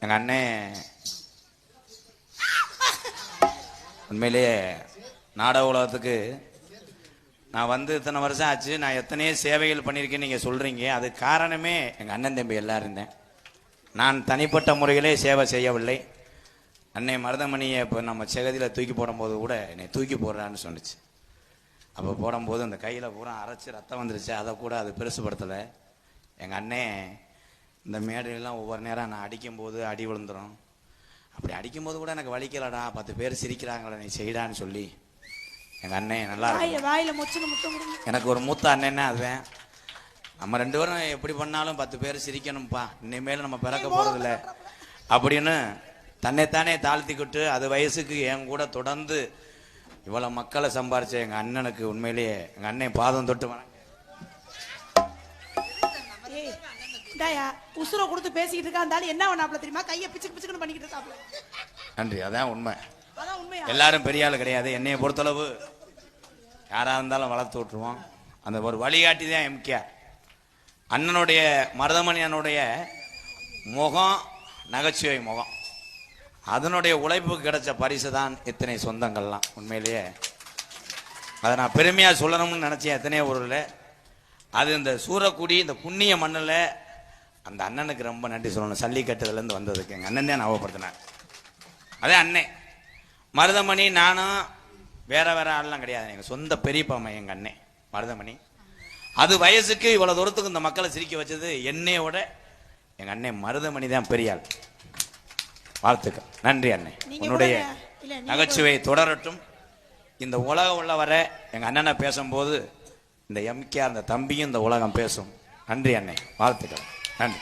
எங்கள் அண்ணன் உண்மையிலேயே நாடக உலகத்துக்கு நான் வந்து இத்தனை வருஷம் ஆச்சு. நான் எத்தனையோ சேவைகள் பண்ணியிருக்கேன்னு நீங்கள் சொல்கிறீங்க. அது காரணமே எங்கள் அண்ணன் தம்பி எல்லாம் இருந்தேன். நான் தனிப்பட்ட முறையிலே சேவை செய்யவில்லை. அன்னை மருதமணியை இப்போ நம்ம செகதியில் தூக்கி போடும்போது கூட என்னை தூக்கி போடுறான்னு சொன்னிச்சு. அப்போ போடும்போது அந்த கையில் பூரா அரைச்சி ரத்தம் வந்துருச்சு. அதை கூட அது பெருசுப்படுத்தலை. எங்கள் அண்ணே இந்த மேடையெல்லாம் ஒவ்வொரு நேரம் நான் அடிக்கும்போது அடி விழுந்துடும். அப்படி அடிக்கும்போது கூட எனக்கு வலிக்கலடா, 10 பேர் சிரிக்கிறாங்களே நீ செய்டான்னு சொல்லி எங்கள் அண்ணே நல்லா இருக்கு. எனக்கு ஒரு மூத்த அண்ணன்னா அதுதான். நம்ம 2 பேரும் எப்படி பண்ணாலும் 10 பேர் சிரிக்கணும்ப்பா, இனிமேல் நம்ம பிறக்க போகிறதில்ல அப்படின்னு தன்னைத்தானே தாழ்த்திக்கிட்டு அது வயசுக்கு என் கூட தொடர்ந்து இவ்வளோ மக்களை சம்பாரிச்ச எங்கள் அண்ணனுக்கு உண்மையிலேயே எங்கள் அண்ணன் பாதம் தொட்டு வணங்க. உசுரை கொடுத்து பேசிக்கிட்டு இருக்கா என்ன பண்ணாப்ல தெரியுமா? கையை பிச்சுக்கு பிச்சுக்குன்னு பண்ணிக்கிட்டு இருக்காப்ல. நன்றி. அதான் உண்மை. எல்லாரும் பெரிய ஆள் கிடையாது. என்னைய பொறுத்தளவு யாரா இருந்தாலும் வளர்த்து விட்டுருவோம். அந்த ஒரு வழிகாட்டி தான் எம்கேஆர். அண்ணனுடைய மருதமணி அண்ணனுடைய முகம் நகைச்சுவை முகம். அதனுடைய உழைப்புக்கு கிடைச்ச பரிசு தான் இத்தனை சொந்தங்கள்லாம். உண்மையிலேயே அதை நான் பெருமையாக சொல்லணும்னு நினச்சேன் எத்தனையோ ஊரில். அது இந்த சூரக்குடி இந்த புண்ணிய மண்ணில் அந்த அண்ணனுக்கு ரொம்ப நன்றி சொல்லணும். சல்லிக்கட்டுலேருந்து வந்ததுக்கு எங்கள் அண்ணன் தான் ஞாபகப்படுத்தினார். அதே அண்ணன் மருதமணி நானும் வேற வேற ஆள்லாம் கிடையாது. எங்கள் சொந்த பெரியப்பாமை எங்கள் அண்ணன் மருதமணி. அது வயசுக்கு இவ்வளோ தூரத்துக்கு இந்த மக்களை சிரிக்க வச்சது என்னையோட எங்கள் அண்ணன் மருதமணி தான் பெரிய ஆள். வாழ்த்துக்கள். நன்றி அண்ணன். உன்னுடைய நகைச்சுவை தொடரட்டும். இந்த உலகம் உள்ள வர எங்கள் அண்ணனை பேசும்போது இந்த எம்கேஆர் அந்த தம்பியும் இந்த உலகம் பேசும். நன்றி அண்ணன். வாழ்த்துக்கள். நன்றி.